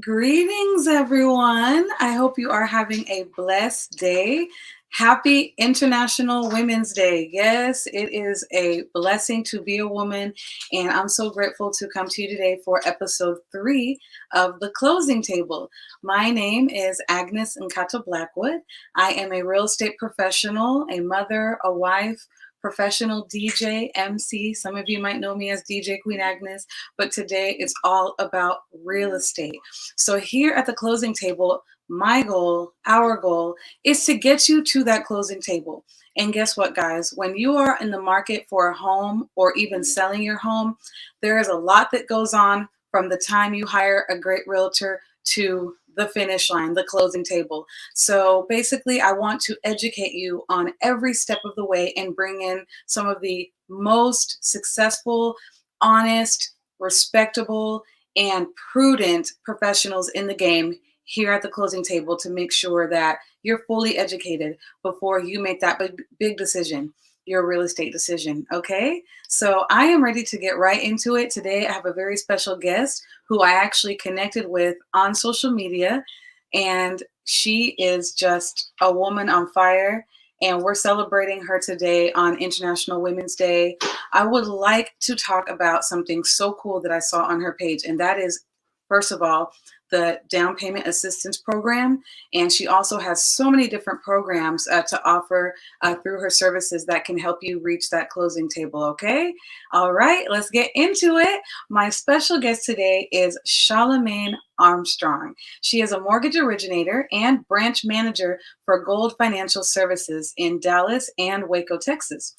Greetings, everyone. I hope you are having a blessed day. Happy International Women's Day. Yes, it is a blessing to be a woman, and I'm so grateful to come to you today for episode 3 of The Closing Table. My name is Agnes Nkhata-Blackwood. I am a real estate professional, a mother, a wife, professional DJ, MC. Some of you might know me as DJ Queen Agnes, but today it's all about real estate. So here at the closing table, my goal, our goal, is to get you to that closing table. And guess what, guys? When you are in the market for a home or even selling your home, there is a lot that goes on from the time you hire a great realtor to the finish line, the closing table. So basically, I want to educate you on every step of the way and bring in some of the most successful, honest, respectable, and prudent professionals in the game here at the closing table to make sure that you're fully educated before you make that big decision, your real estate decision. Okay, so I am ready to get right into it. Today I have a very special guest who I actually connected with on social media, and she is just a woman on fire, and we're celebrating her today on International Women's Day. I would like to talk about something so cool that I saw on her page, and that is, first of all, the down payment assistance program. And she also has so many different programs to offer through her services that can help you reach that closing table. Okay. All right, let's get into it. My special guest today is Chalamaine Armstrong. She is a mortgage originator and branch manager for Gold Financial Services in Dallas and Waco, Texas.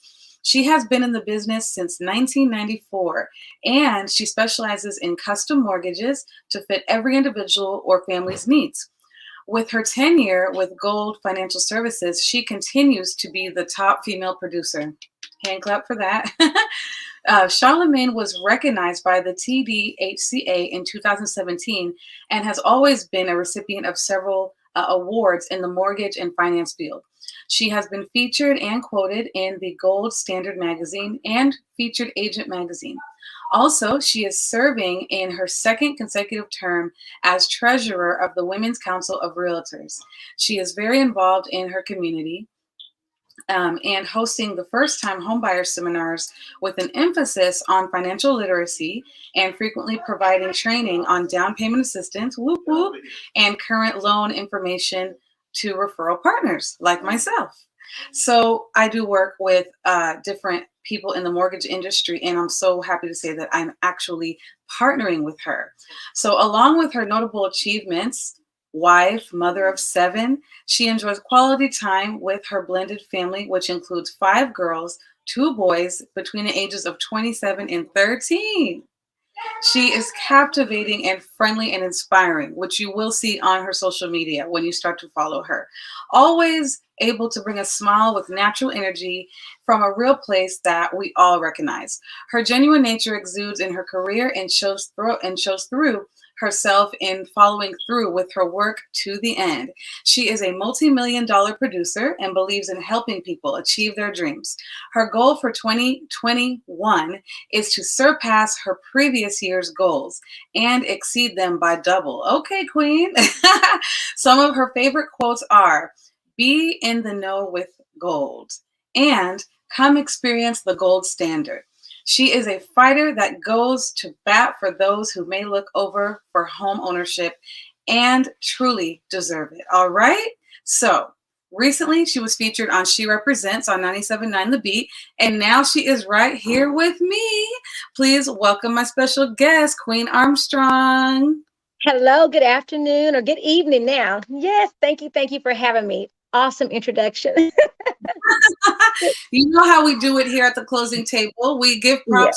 She has been in the business since 1994, and she specializes in custom mortgages to fit every individual or family's needs. With her tenure with Gold Financial Services, she continues to be the top female producer. Hand clap for that. Charlemagne was recognized by the TDHCA in 2017 and has always been a recipient of several awards in the mortgage and finance field. She has been featured and quoted in the Gold Standard magazine and Featured Agent magazine. Also, she is serving in her second consecutive term as treasurer of the Women's Council of Realtors. She is very involved in her community, and hosting the first-time homebuyer seminars with an emphasis on financial literacy and frequently providing training on down payment assistance, whoop, whoop, and current loan information to referral partners like myself. So I do work with different people in the mortgage industry, and I'm so happy to say that I'm actually partnering with her. So along with her notable achievements, wife, mother of 7, she enjoys quality time with her blended family, which includes 5 girls, 2 boys between the ages of 27 and 13. She is captivating and friendly and inspiring, which you will see on her social media when you start to follow her. Always able to bring a smile with natural energy from a real place that we all recognize. Her genuine nature exudes in her career and shows through herself in following through with her work to the end. She is a multi-million-dollar producer and believes in helping people achieve their dreams. Her goal for 2021 is to surpass her previous year's goals and exceed them by double. Okay, Queen. Some of her favorite quotes are, "Be in the know with gold," and "Come experience the gold standard." She is a fighter that goes to bat for those who may look over for home ownership and truly deserve it. All right. So recently she was featured on She Represents on 97.9 The Beat, and now she is right here with me. Please welcome my special guest, Queen Armstrong. Hello, good afternoon or good evening now. Yes, thank you for having me. Awesome introduction. You know how we do it here at the closing table. We give Yeah,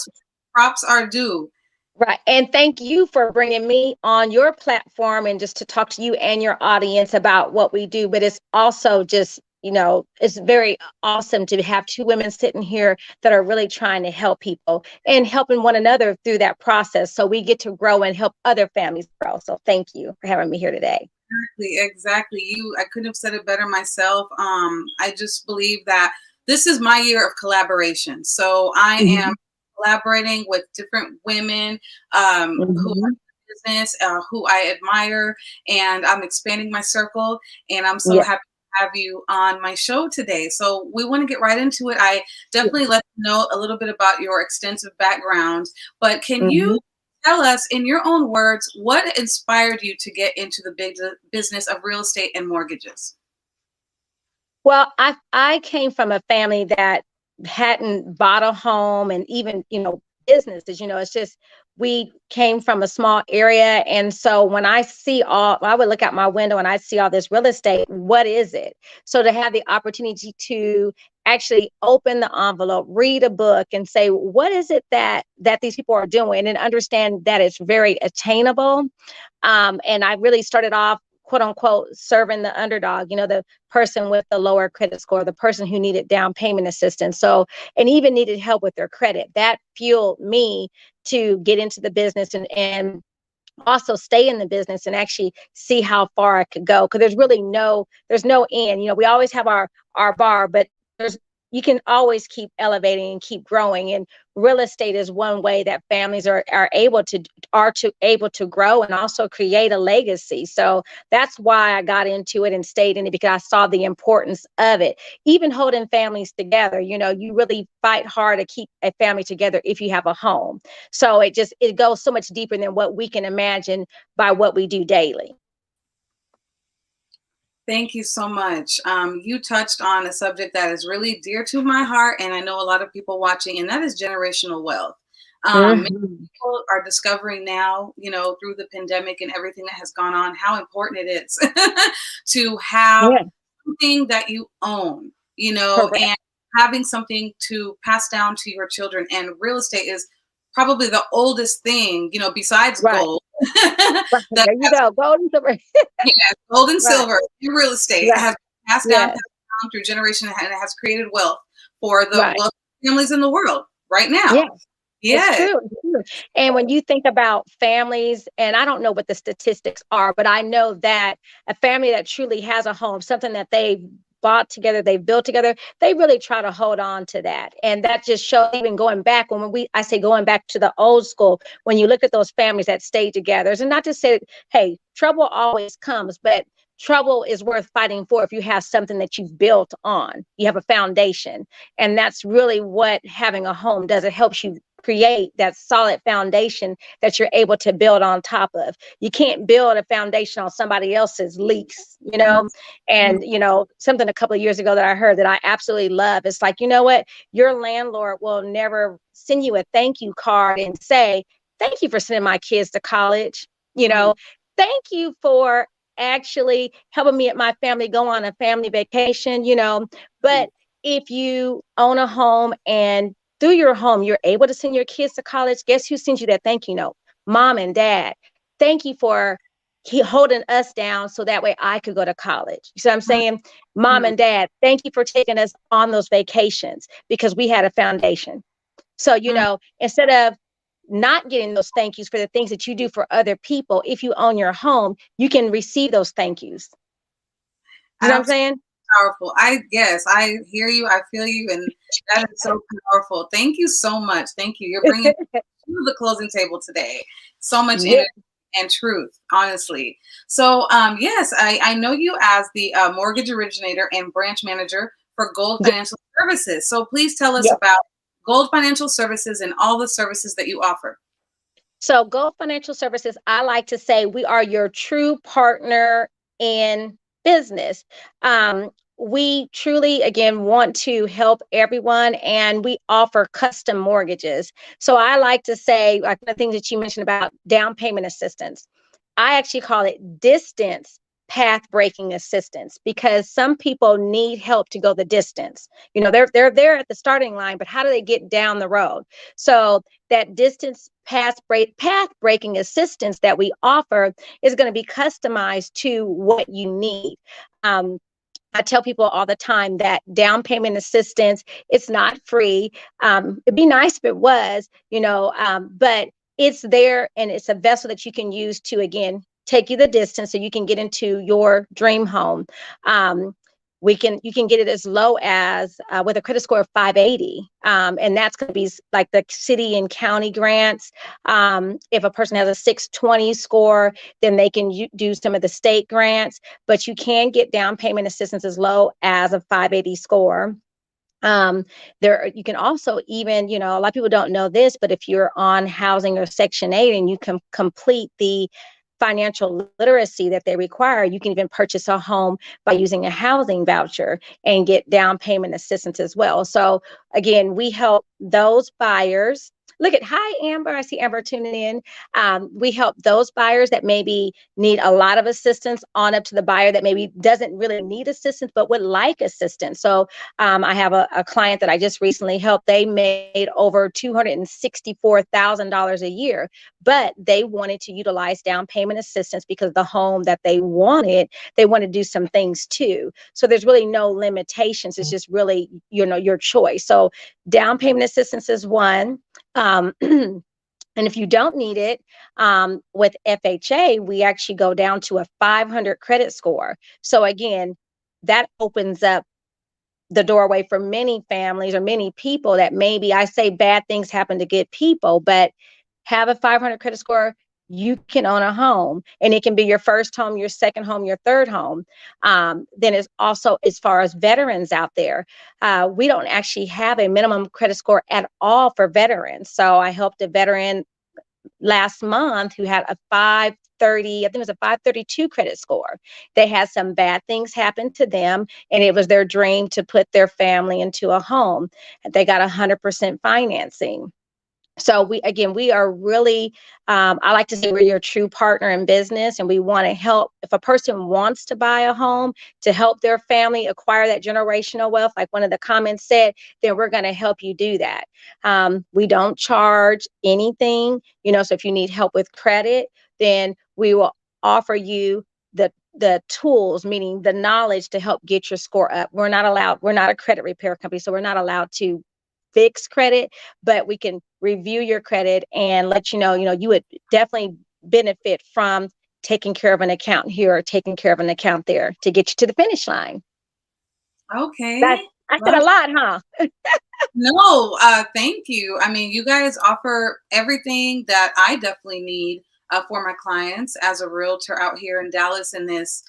props are due. right. And thank you for bringing me on your platform and just to talk to you and your audience about what we do. But it's also just, it's very awesome to have 2 women sitting here that are really trying to help people and helping one another through that process. So we get to grow and help other families grow. So thank you for having me here today. Exactly. I couldn't have said it better myself. I just believe that this is my year of collaboration. So I am Mhm, collaborating with different women who are mhm, business, who I admire, and I'm expanding my circle. And I'm so Yeah. happy to have you on my show today. So we want to get right into it. I definitely let you know a little bit about your extensive background, but can you Mhm. tell us in your own words what inspired you to get into the big business of real estate and mortgages? Well, I came from a family that hadn't bought a home, and even, businesses, it's just we came from a small area. And so when I would look out my window and I see all this real estate, what is it? So to have the opportunity to actually open the envelope, read a book, and say, what is it that these people are doing, and understand that it's very attainable. And I really started off, quote unquote, serving the underdog, the person with the lower credit score, the person who needed down payment assistance. So, and even needed help with their credit. That fueled me to get into the business, and also stay in the business and actually see how far I could go. Because there's no end. We always have our bar, but there's you can always keep elevating and keep growing. And real estate is one way that families are able to grow and also create a legacy. So that's why I got into it and stayed in it, because I saw the importance of it. Even holding families together, you really fight hard to keep a family together if you have a home. So it goes so much deeper than what we can imagine by what we do daily. Thank you so much. You touched on a subject that is really dear to my heart, and I know a lot of people watching, and that is generational wealth. Many Mhm. people are discovering now, through the pandemic and everything that has gone on, how important it is to have Yeah, something that you own, correct. and having something to pass down to your children. And real estate is probably the oldest thing, besides Right. gold, Right. that There you go. Golden silver. yeah, gold and Right. silver in real estate Right. has Yes. passed down through generations, and it has created wealth for the Right. wealthy families in the world right now. Yeah. It's Yeah. true. It's true. And when you think about families, and I don't know what the statistics are, but I know that a family that truly has a home, something that they bought together, they built together, they really try to hold on to that. And that just shows, even going back, I say going back to the old school, when you look at those families that stayed together, and not to say, hey, trouble always comes, but trouble is worth fighting for if you have something that you've built on. You have a foundation. And that's really what having a home does. It helps you create that solid foundation that you're able to build on top of. You can't build a foundation on somebody else's leaks. Mhm. And, something a couple of years ago that I heard that I absolutely love. It's like, you know what? Your landlord will never send you a thank you card and say, thank you for sending my kids to college. You Mhm. know, thank you for actually helping me and my family go on a family vacation. But if you own a home, and through your home, you're able to send your kids to college, guess who sends you that thank you note? Mom and dad. Thank you for holding us down so that way I could go to college. You see what I'm saying? Mom Mhm. and dad, thank you for taking us on those vacations because we had a foundation. So, Mhm. instead of not getting those thank yous for the things that you do for other people, if you own your home, you can receive those thank yous. You know what I'm Absolutely saying? powerful. I hear you. I feel you, and that is so powerful. Thank you so much. Thank you. You're bringing to the closing table today. So much Yeah. energy and truth, honestly. So, yes, I know you as the mortgage originator and branch manager for Gold Yeah. Financial Services. So, please tell us Yeah. about Gold Financial Services and all the services that you offer. So, Gulf Financial Services, I like to say we are your true partner in business. We truly, again, want to help everyone, and we offer custom mortgages. So, I like to say, like the things that you mentioned about down payment assistance, I actually call it distance path breaking assistance, because some people need help to go the distance. They're there at the starting line, but how do they get down the road? So, that distance path breaking assistance that we offer is going to be customized to what you need. Um, I tell people all the time that down payment assistance, it's not free. It'd be nice if it was, but it's there, and it's a vessel that you can use to, again, take you the distance so you can get into your dream home. Um, you can get it as low as with a credit score of 580, and that's going to be like the city and county grants. If a person has a 620 score, then they can do some of the state grants, but you can get down payment assistance as low as a 580 score. There, you can also even, a lot of people don't know this, but if you're on housing or Section 8 and you can complete the financial literacy that they require, you can even purchase a home by using a housing voucher and get down payment assistance as well. So again, we help those buyers. Look at, hi, Amber. I see Amber tuning in. We help those buyers that maybe need a lot of assistance on up to the buyer that maybe doesn't really need assistance, but would like assistance. So I have a client that I just recently helped. They made over $264,000 a year, but they wanted to utilize down payment assistance because the home that they wanted to do some things too. So there's really no limitations. It's just really, your choice. So down payment assistance is one. And if you don't need it, with FHA, we actually go down to a 500 credit score. So again, that opens up the doorway for many families or many people that maybe, I say bad things happen to good people, but have a 500 credit score, you can own a home, and it can be your first home, your second home, your third home. Then it's also, as far as veterans out there, we don't actually have a minimum credit score at all for veterans. So I helped a veteran last month who had a 530, I think it was a 532 credit score. They had some bad things happen to them, and it was their dream to put their family into a home. They got 100% financing. So we are really, I like to say we're your true partner in business, and we want to help. If a person wants to buy a home to help their family acquire that generational wealth, like one of the comments said, then we're going to help you do that. We don't charge anything, so if you need help with credit, then we will offer you the tools, meaning the knowledge to help get your score up. We're not a credit repair company, so we're not allowed to fix credit, but we can review your credit and let you know, you would definitely benefit from taking care of an account here or taking care of an account there to get you to the finish line. Okay. I said a lot, huh? No, thank you. I mean, you guys offer everything that I definitely need for my clients as a realtor out here in Dallas in this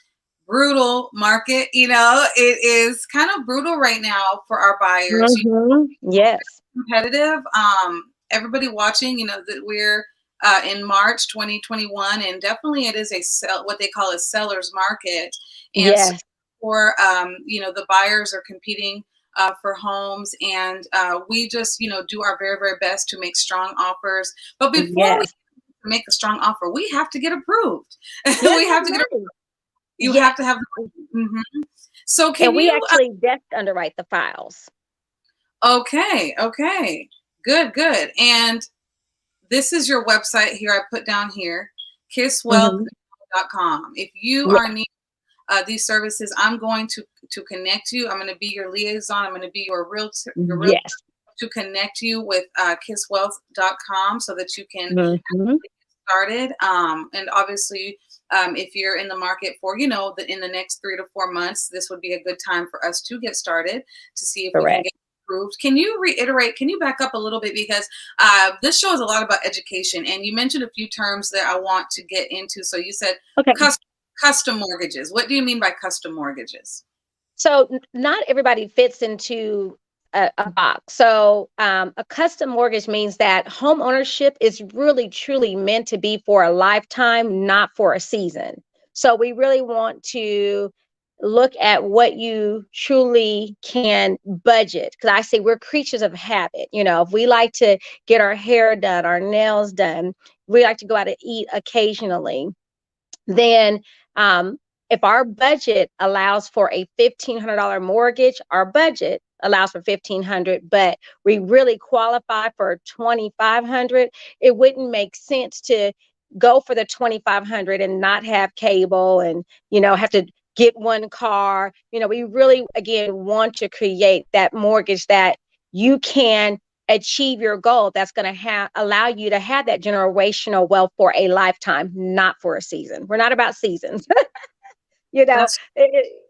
brutal market. It is kind of brutal right now for our buyers. Mm-hmm. Yes. Competitive. Everybody watching, that we're in March 2021, and definitely it is what they call a seller's market. And yes. So for the buyers are competing for homes, and we just do our very, very best to make strong offers. But before we make a strong offer, we have to get approved. We have to get approved. You have to have the mm-hmm. So we actually desk underwrite the files. Okay. Good. And this is your website here. I put down here, kisswealth.com. If you are needing these services, I'm going to connect you. I'm going to be your liaison. I'm going to be your realtor to connect you with kisswealth.com so that you can get started. And obviously, if you're in the market for, in the next 3 to 4 months, this would be a good time for us to get started to see if we can get approved. Can you reiterate? Can you back up a little bit, because this show is a lot about education, and you mentioned a few terms that I want to get into. So you said custom mortgages. What do you mean by custom mortgages? So not everybody fits into a box. So a custom mortgage means that home ownership is really truly meant to be for a lifetime, not for a season. So we really want to look at what you truly can budget, because I say we're creatures of habit. If we like to get our hair done, our nails done, we like to go out to eat occasionally, then if our budget allows for a $1,500 mortgage, our budget allows for $1,500, but we really qualify for $2,500, it wouldn't make sense to go for the $2,500 and not have cable and have to get one car. We really, again, want to create that mortgage that you can achieve your goal, that's going to allow you to have that generational wealth for a lifetime, not for a season. We're not about seasons.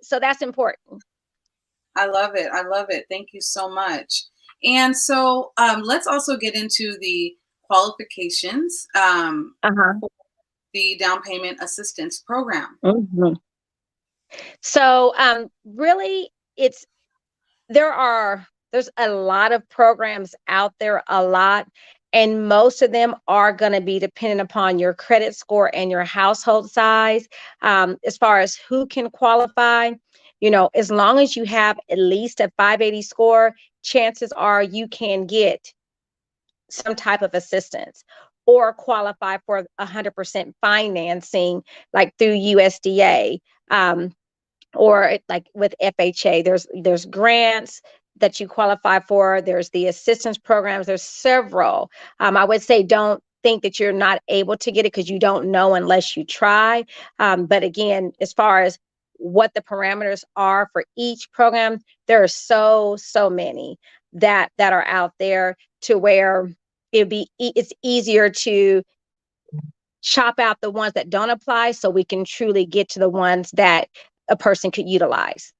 So that's important. I love it. I love it. Thank you so much. And so let's also get into the qualifications Uh-huh. for the down payment assistance program. Mhm. So, really, it's there's a lot of programs out there, a lot, and most of them are going to be dependent upon your credit score and your household size. As far as who can qualify, as long as you have at least a 580 score, chances are you can get some type of assistance or qualify for 100% financing, like through USDA. Or like with FHA, there's grants that you qualify for. There's the assistance programs. There's several. I would say don't think that you're not able to get it because you don't know unless you try. But again, as far as what the parameters are for each program, there are so many that are out there to where it's easier to chop out the ones that don't apply so we can truly get to the ones that a person could utilize.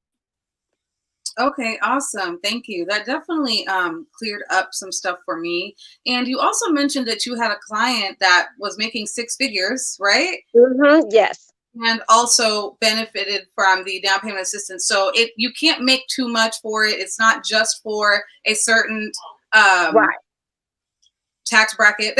Okay, awesome. Thank you. That definitely cleared up some stuff for me. And you also mentioned that you had a client that was making six figures, right? Yes. And also benefited from the down payment assistance. So you can't make too much for it. It's not just for a certain Right. tax bracket.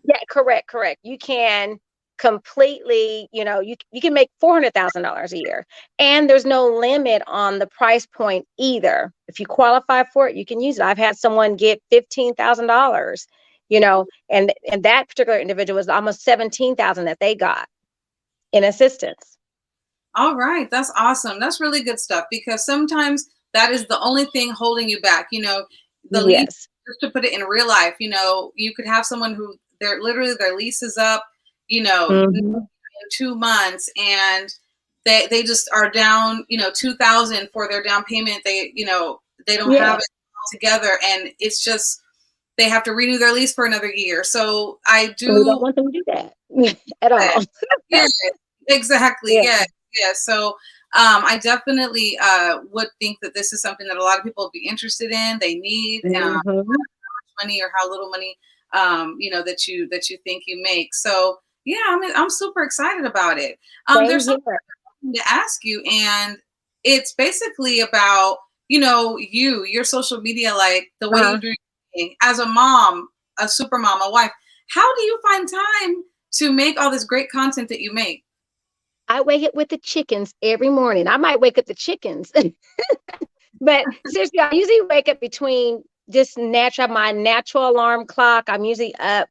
Yeah, correct. You can completely, you can make $400,000 a year, and there's no limit on the price point either. If you qualify for it, you can use it. I've had someone get $15,000, and that particular individual was almost 17,000 that they got in assistance. All right, that's awesome. That's really good stuff because sometimes that is the only thing holding you back. The lease, Yes. just to put it in real life, you could have someone who their lease is up, in Hmm. 2 months, and they just are down, 2,000 for their down payment. They don't have Yeah. it all together, and it's just they have to renew their lease for another year. So I And we don't do. want them to do that at all. Yeah, exactly. Yeah. Yeah, yeah. So I definitely would think that this is something that a lot of people would be interested in. They need Hmm. money or how little money that you think you make. So yeah, I'm super excited about it. There's Same something here. to ask you, and it's basically about your social media, like the way Uh-huh. you do your thing as a mom, a super mom, a wife. How do you find time to make all this great content that you make? I wake up with the chickens every morning. I might wake up the chickens, but seriously, I usually wake up between just my natural alarm clock. I'm usually up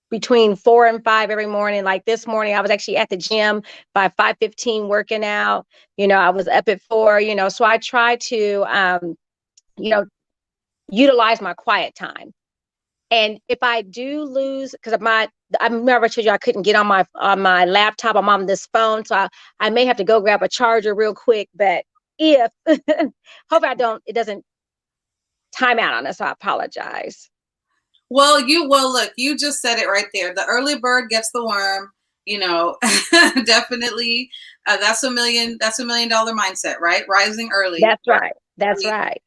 between 4 and 5 every morning. Like this morning, I was actually at the gym by 5:15 working out. I was up at 4. So I try to, you know, utilize my quiet time. And if I do lose, because I remember I told you I couldn't get on my laptop. I'm on this phone, so I may have to go grab a charger real quick. But if hope it doesn't time out on us. So I apologize. Well, look, you just said it right there. The early bird gets the worm. Definitely. That's $1 million mindset, right? Rising early. That's right. That's right.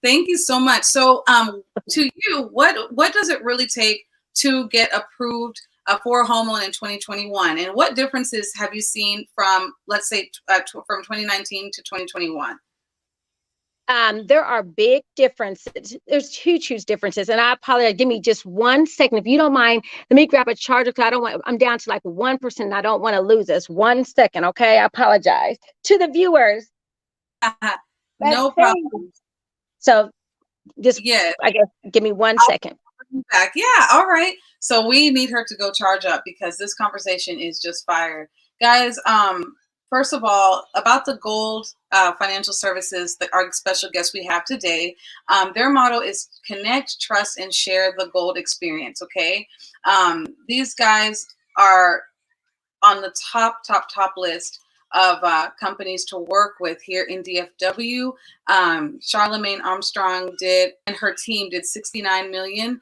Thank you so much. So, to you, what does it really take to get approved for a home loan in 2021, and what differences have you seen from, let's say, from 2019 to 2021? There are big differences. There's huge differences. And I apologize. Give me just 1 second. If you don't mind, let me grab a charger because I'm down to like 1%. And I don't want to lose this. 1 second. Okay. I apologize to the viewers. That's No crazy. problem. So just, Yeah, I guess, give me one I'll second. bring you back. Yeah, all right. So we need her to go charge up because this conversation is just fire, guys. First of all, about the Gold Financial Services, our special guest we have today, their motto is connect, trust, and share the Gold experience. Okay, these guys are on the top list of companies to work with here in DFW. Charlemagne Armstrong and her team did 69 million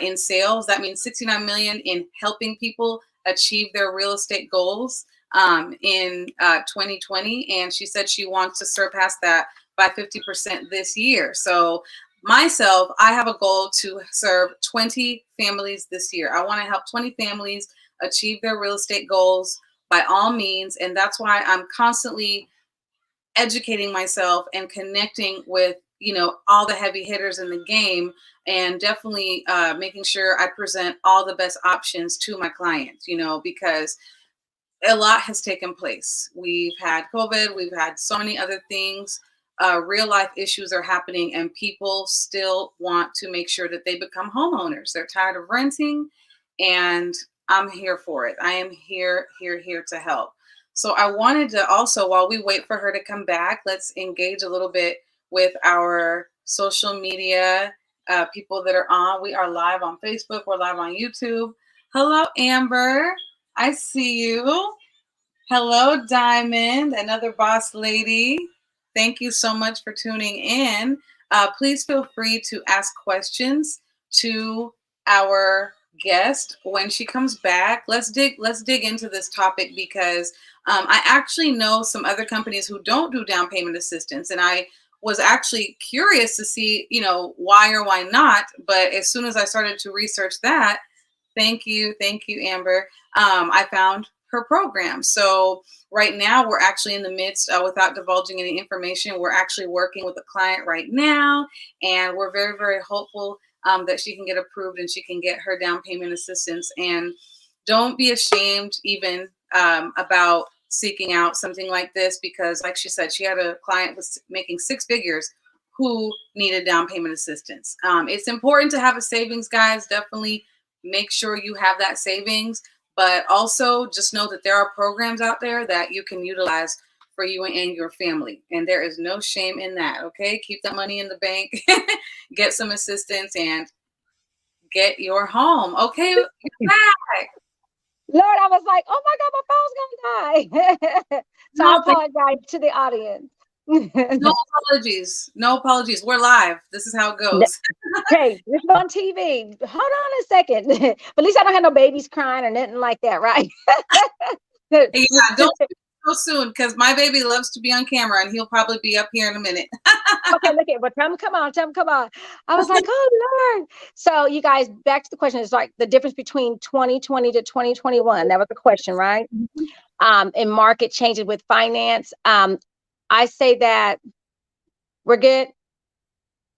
in sales. That means 69 million in helping people achieve their real estate goals in 2020. And she said she wants to surpass that by 50% this year. So myself, I have a goal to serve 20 families this year. I want to help 20 families achieve their real estate goals by all means. And that's why I'm constantly educating myself and connecting with, all the heavy hitters in the game, and definitely making sure I present all the best options to my clients, because a lot has taken place. We've had COVID, we've had so many other things. Real life issues are happening, and people still want to make sure that they become homeowners. They're tired of renting, and I'm here for it. I am here to help. So I wanted to also, while we wait for her to come back, let's engage a little bit with our social media people that are on. We are live on Facebook. We're live on YouTube. Hello, Amber. I see you. Hello, Diamond, another boss lady. Thank you so much for tuning in. Please feel free to ask questions to our guest when she comes back. Let's dig into this topic, because I actually know some other companies who don't do down payment assistance, and I was actually curious to see, why or why not. But as soon as I started to research that, thank you, Amber, I found her program. So right now we're actually in the midst, without divulging any information, we're actually working with a client right now, and we're very, very hopeful that she can get approved and she can get her down payment assistance. And don't be ashamed even about seeking out something like this, because like she said, she had a client was making six figures who needed down payment assistance. It's important to have a savings, guys. Definitely make sure you have that savings. But also just know that there are programs out there that you can utilize for you and your family. And there is no shame in that, okay? Keep that money in the bank, get some assistance, and get your home. Okay, you're back. Lord, I was like, oh my God, my phone's gonna die. So I apologize to the audience. No apologies. No apologies. We're live. This is how it goes. Hey, this is on TV. Hold on a second. But at least I don't have no babies crying or nothing like that, right? Yeah, don't so soon, because my baby loves to be on camera, and he'll probably be up here in a minute. Okay, look at, but tell him come on. I was like, oh Lord. So you guys, back to the question, is like the difference between 2020 to 2021. That was the question, right? In market changes with finance. I say that we're good.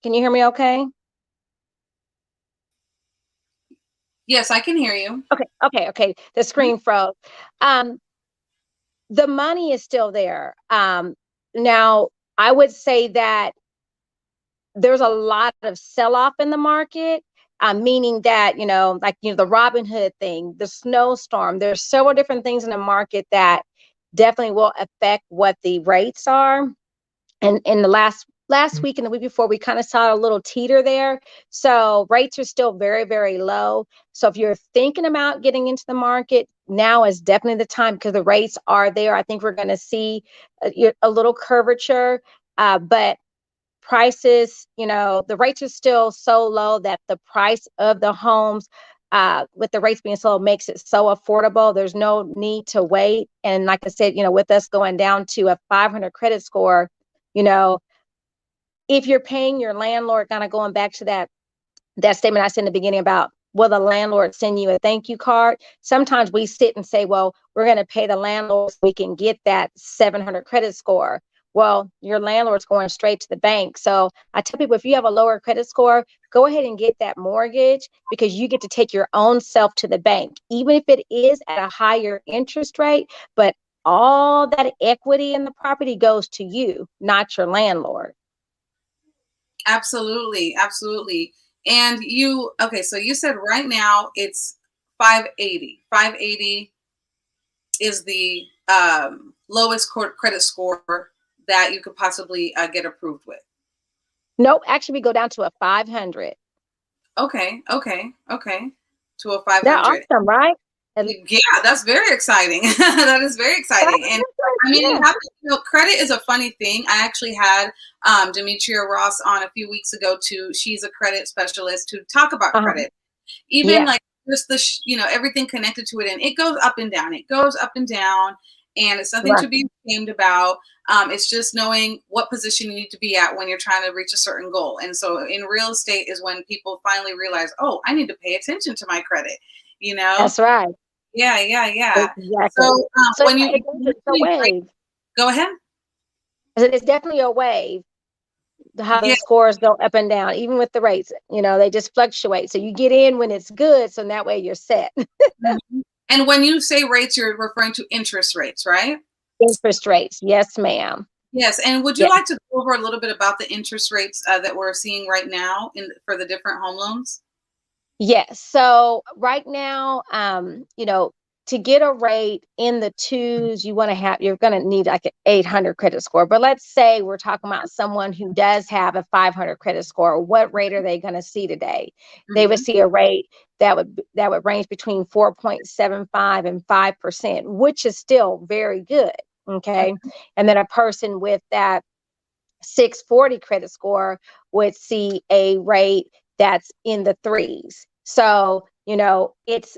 Can you hear me okay? Yes, I can hear you. Okay. The screen froze. The money is still there. Now, I would say that there's a lot of sell-off in the market, meaning that, the Robin Hood thing, the snowstorm, there's several different things in the market that definitely will affect what the rates are. And in the last week and the week before, we kind of saw a little teeter there. So rates are still very, very low. So if you're thinking about getting into the market, now is definitely the time, because the rates are there. I think we're going to see a little curvature, but prices, the rates are still so low that the price of the homes, with the rates being so low, makes it so affordable. There's no need to wait. And like I said, with us going down to a 500 credit score, if you're paying your landlord, kind of going back to that statement I said in the beginning about, will the landlord send you a thank you card? Sometimes we sit and say, well, we're going to pay the landlord so we can get that 700 credit score. Well, your landlord's going straight to the bank. So I tell people, if you have a lower credit score, go ahead and get that mortgage, because you get to take your own self to the bank, even if it is at a higher interest rate. But all that equity in the property goes to you, not your landlord. Absolutely. And so you said right now it's 580. 580 is the lowest credit score that you could possibly get approved with. Nope, actually we go down to a 500. Okay. To a 500. That's awesome, right? Yeah, that's very exciting. That is very exciting. And I mean, you have to, credit is a funny thing. I actually had Demetria Ross on a few weeks ago too. She's a credit specialist to talk about credit. Even like just everything connected to it, and it goes up and down. and it's nothing Right. to be ashamed about. It's just knowing what position you need to be at when you're trying to reach a certain goal. And so in real estate is when people finally realize, oh, I need to pay attention to my credit, you know? That's right. Yeah, yeah, yeah. So Exactly. So when yeah, you it's a wave. go ahead. It's definitely a wave. How the Yeah. scores go up and down, even with the rates, they just fluctuate. So you get in when it's good, so that way you're set. Mhm. And when you say rates, you're referring to interest rates, right? Interest rates, yes, ma'am. Yes. And would you Yeah. like to go over a little bit about the interest rates that we're seeing right now for the different home loans? Yes. So right now, to get a rate in the twos, you're going to need like an 800 credit score. But let's say we're talking about someone who does have a 500 credit score. What rate are they going to see today? They would Hmm. see a rate that would range between 4.75 and 5%, which is still very good. Okay. And then a person with that 640 credit score would see a rate that's in the threes. So, it's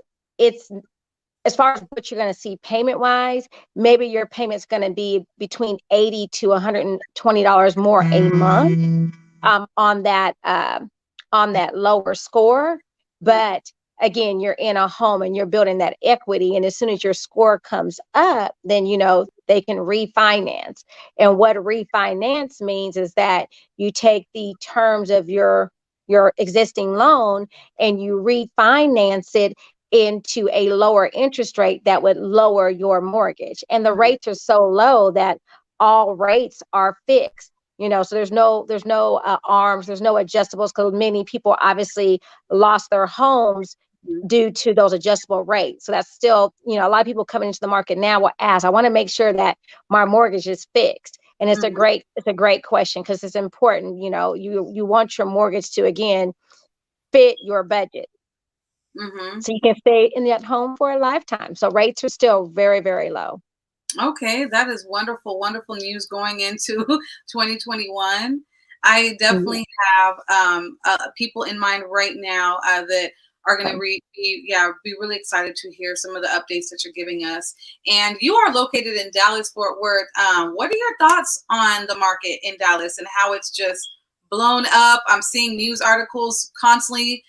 as far as what you're going to see payment wise, maybe your payment's going to be between $80 to $120 more a month on that lower score. But again, you're in a home and you're building that equity. And as soon as your score comes up, then they can refinance. And what refinance means is that you take the terms of your existing loan and you refinance it into a lower interest rate that would lower your mortgage. And the rates are so low that all rates are fixed. So there's no arms, there's no adjustables, because many people obviously lost their homes due to those adjustable rates. So that's still, a lot of people coming into the market now will ask, I want to make sure that my mortgage is fixed. And it's a Hmm. great question, because it's important. You want your mortgage to, again, fit your budget, Hmm. so you can stay in that home for a lifetime. So rates are still very, very low. Okay, that is wonderful, wonderful news going into 2021. I Mhm. definitely have people in mind right now that are going to be really excited to hear some of the updates that you're giving us. And you are located in Dallas, Fort Worth. What are your thoughts on the market in Dallas and how it's just blown up? I'm seeing news articles constantly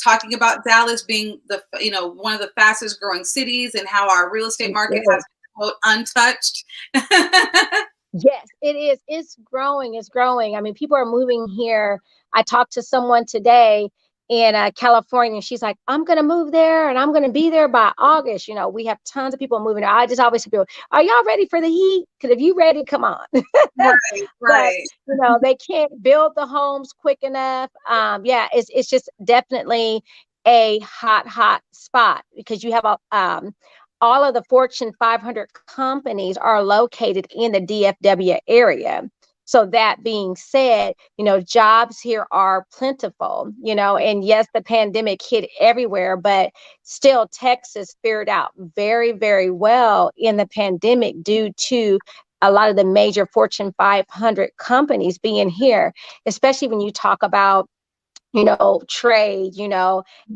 talking about Dallas being one of the fastest growing cities and how our real estate It's market has good. been quote untouched. Yes, it is. It's growing. It's growing. I mean, people are moving here. I talked to someone today in California. She's like, I'm going to move there and I'm going to be there by August. We have tons of people moving there. I just always tell people, are y'all ready for the heat? Because if you ready, come on. Right, But right. they can't build the homes quick enough. Yeah, it's just definitely a hot spot, because you have all of the Fortune 500 companies are located in the DFW area. So that being said, jobs here are plentiful, and yes, the pandemic hit everywhere, but still Texas fared out very, very well in the pandemic due to a lot of the major Fortune 500 companies being here, especially when you talk about trade,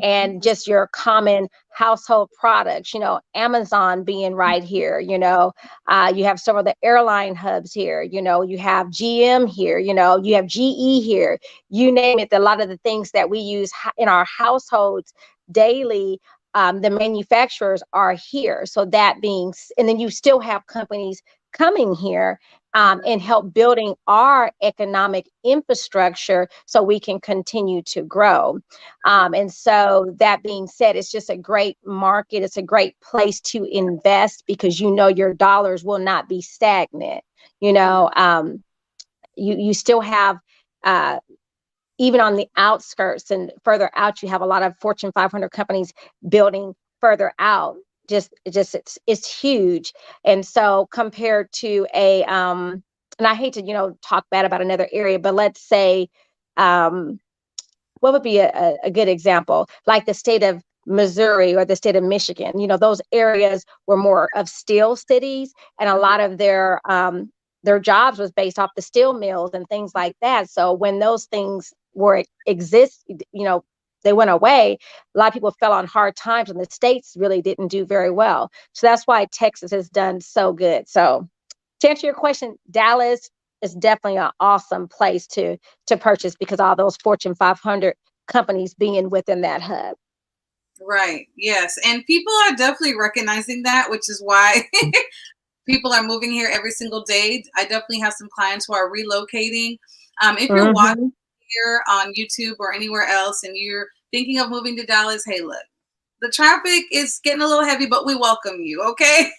and just your common household products, Amazon being right here, you have some of the airline hubs here, you have GM here, you have GE here, you name it. A lot of the things that we use in our households daily, the manufacturers are here. So and then you still have companies coming here and help building our economic infrastructure so we can continue to grow. And so that being said, it's just a great market. It's a great place to invest, because your dollars will not be stagnant. You still have uh, even on the outskirts and further out, you have a lot of Fortune 500 companies building further out. It's huge. And so compared to and I hate to, talk bad about another area, but let's say, what would be a good example? Like the state of Missouri or the state of Michigan, those areas were more of steel cities, and a lot of their jobs was based off the steel mills and things like that. So when those things were exist, they went away, a lot of people fell on hard times, and the states really didn't do very well. So that's why Texas has done so good. So to answer your question, Dallas is definitely an awesome place to purchase because all those Fortune 500 companies being within that hub. Right. Yes. And people are definitely recognizing that, which is why people are moving here every single day. I definitely have some clients who are relocating. If you're watching here on YouTube or anywhere else and you're thinking of moving to Dallas, hey, look, the traffic is getting a little heavy, but we welcome you. Okay.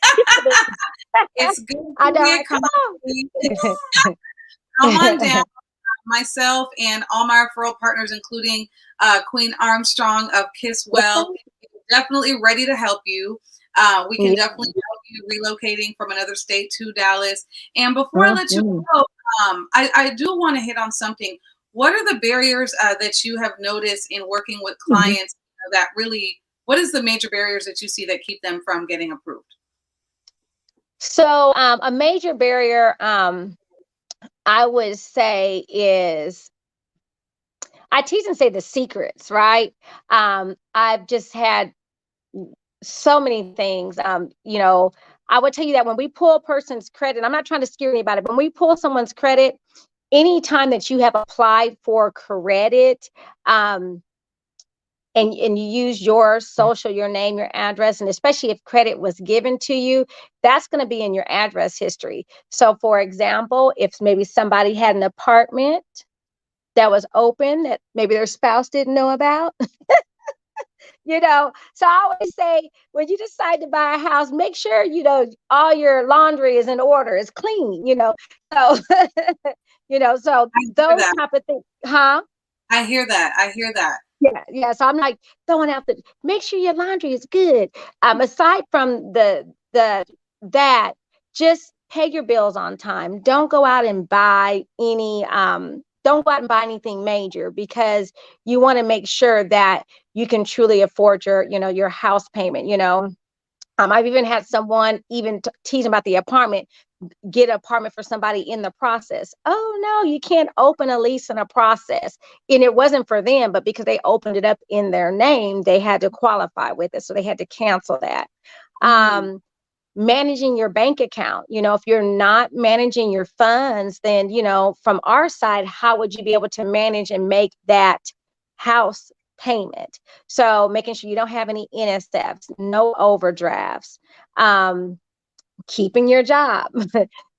It's good I to be know. a company. Come on down. Myself and all my referral partners, including Queen Armstrong of Kiss Well, definitely ready to help you. We can definitely help you relocating from another state to Dallas. And before I let you go, I do want to hit on something. What are the barriers that you have noticed in working with clients that really, what is the major barriers that you see that keep them from getting approved? So a major barrier, I would say, is I tease and say the secrets, right? I've just had so many things. I would tell you that when we pull a person's credit, I'm not trying to scare anybody, but when we pull someone's credit, anytime that you have applied for credit, and you use your social, your name, your address, and especially if credit was given to you, that's going to be in your address history. So for example, if maybe somebody had an apartment that was open that maybe their spouse didn't know about, so I always say, when you decide to buy a house, make sure, all your laundry is in order, is clean, so, so those type of things, huh? I hear that. I hear that. Yeah. So I'm like throwing out make sure your laundry is good. Aside from that, just pay your bills on time. Don't go out and buy anything major, because you want to make sure that you can truly afford your house payment. I've even had someone even teasing about the apartment, get an apartment for somebody in the process. Oh no, you can't open a lease in a process. And it wasn't for them, but because they opened it up in their name, they had to qualify with it. So they had to cancel that. Managing your bank account. If you're not managing your funds, then, from our side, how would you be able to manage and make that house payment? So making sure you don't have any NSFs, no overdrafts, keeping your job.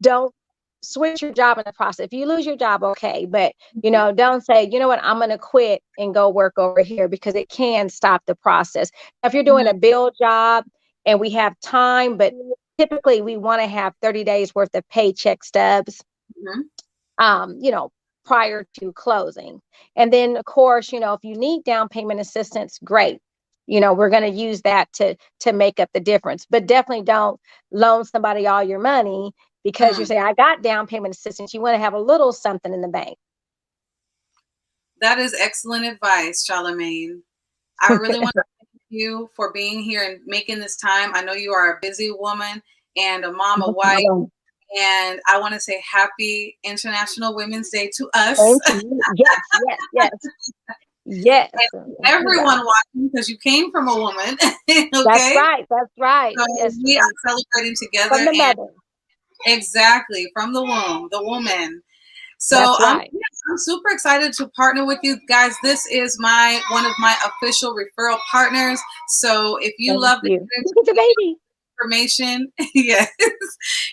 Don't switch your job in the process. If you lose your job, okay, but don't say, you know what, I'm going to quit and go work over here, because it can stop the process. If you're doing a bill job and we have time, but typically we want to have 30 days worth of paycheck stubs, prior to closing. And then of course, if you need down payment assistance, great. We're going to use that to make up the difference, but definitely don't loan somebody all your money because you say, I got down payment assistance. You want to have a little something in the bank. That is excellent advice, Charlemagne. I really want to thank you for being here and making this time. I know you are a busy woman and a mom, a wife, and I want to say happy International Women's Day to us. Yes. And everyone watching, because you came from a woman. Okay? That's right. So yes. We are celebrating together. From the mother. Exactly, from the womb, the woman. So I'm super excited to partner with you guys. This is one of my official referral partners. So if you love the information, yes,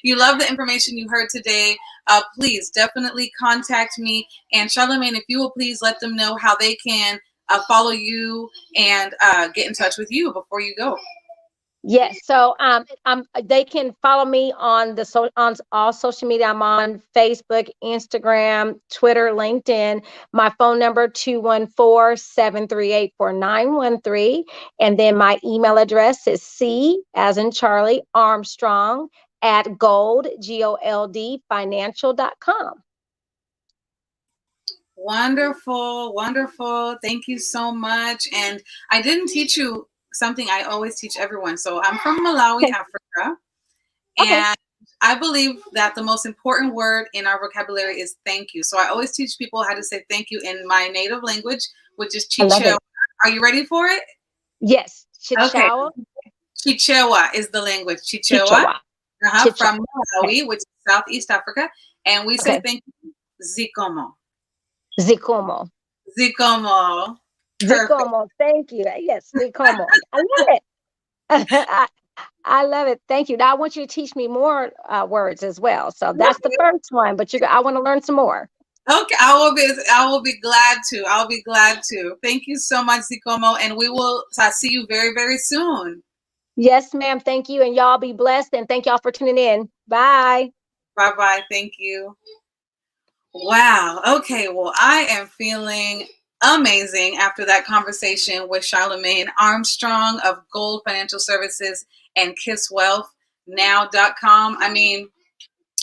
you love the information you heard today, please definitely contact me. And Charlemagne, if you will please let them know how they can follow you and get in touch with you before you go. Yes. So they can follow me on on all social media. I'm on Facebook, Instagram, Twitter, LinkedIn. My phone number 214-738-4913. And then my email address is C as in Charlie Armstrong at gold financial.com. Wonderful, wonderful. Thank you so much. And I didn't teach you something I always teach everyone. So I'm from Malawi, Africa. And I believe that the most important word in our vocabulary is thank you. So I always teach people how to say thank you in my native language, which is chicho. Are you ready for it? Yes. Okay. Chichawa. Chichewa is the language. Chichewa, Chichawa. from Chichawa. Okay. Malawi, which is Southeast Africa. And we say Okay. thank you, Zikomo. Zikomo. Zikomo. Perfect. Zikomo. Thank you. Yes, Zikomo. I love it. I love it. Thank you. Now I want you to teach me more words as well. So that's the first one, but I want to learn some more. Okay, I will be glad to. I'll be glad to. Thank you so much, Zikomo, and we will see you very, very soon. Yes, ma'am. Thank you. And y'all be blessed. And thank y'all for tuning in. Bye. Bye-bye. Thank you. Wow. Okay. Well, I am feeling amazing after that conversation with Charlemagne Armstrong of Gold Financial Services and KissWealthNow.com. I mean,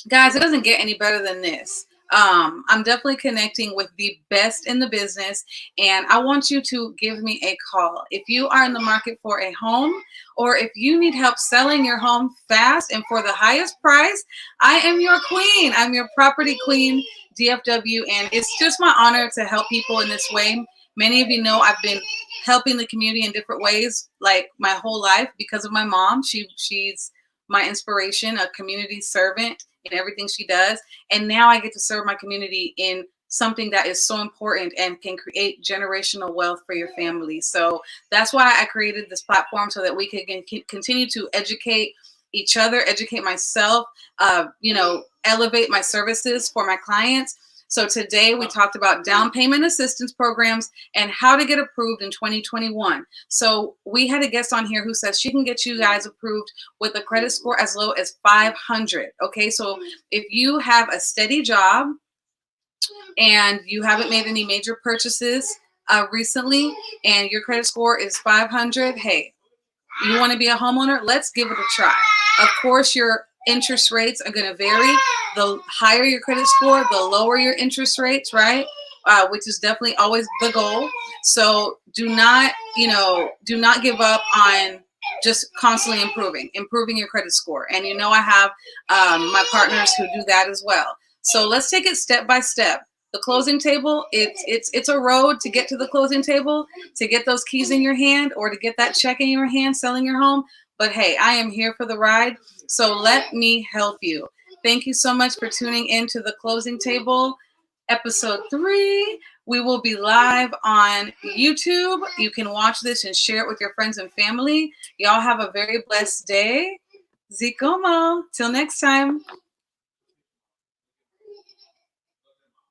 guys, it doesn't get any better than this. I'm definitely connecting with the best in the business, and I want you to give me a call. If you are in the market for a home, or if you need help selling your home fast and for the highest price, I am your queen. I'm your property queen, DFW, and it's just my honor to help people in this way. Many of you know I've been helping the community in different ways, like my whole life, because of my mom. She's my inspiration, a community servant in everything she does. And now I get to serve my community in something that is so important and can create generational wealth for your family. So that's why I created this platform, so that we can continue to educate each other, educate myself, elevate my services for my clients. So today we talked about down payment assistance programs and how to get approved in 2021. So we had a guest on here who says she can get you guys approved with a credit score as low as 500. Okay, so if you have a steady job and you haven't made any major purchases recently and your credit score is 500, hey, you want to be a homeowner? Let's give it a try. Of course, your interest rates are going to vary. The higher your credit score, the lower your interest rates, right? Which is definitely always the goal. So do not give up on just constantly improving your credit score. And I have my partners who do that as well. So let's take it step by step. The closing table, it's a road to get to the closing table, to get those keys in your hand or to get that check in your hand selling your home. But hey, I am here for the ride. So let me help you. Thank you so much for tuning in to the closing table, episode 3. We will be live on YouTube. You can watch this and share it with your friends and family. Y'all have a very blessed day. Zikomo. Till next time.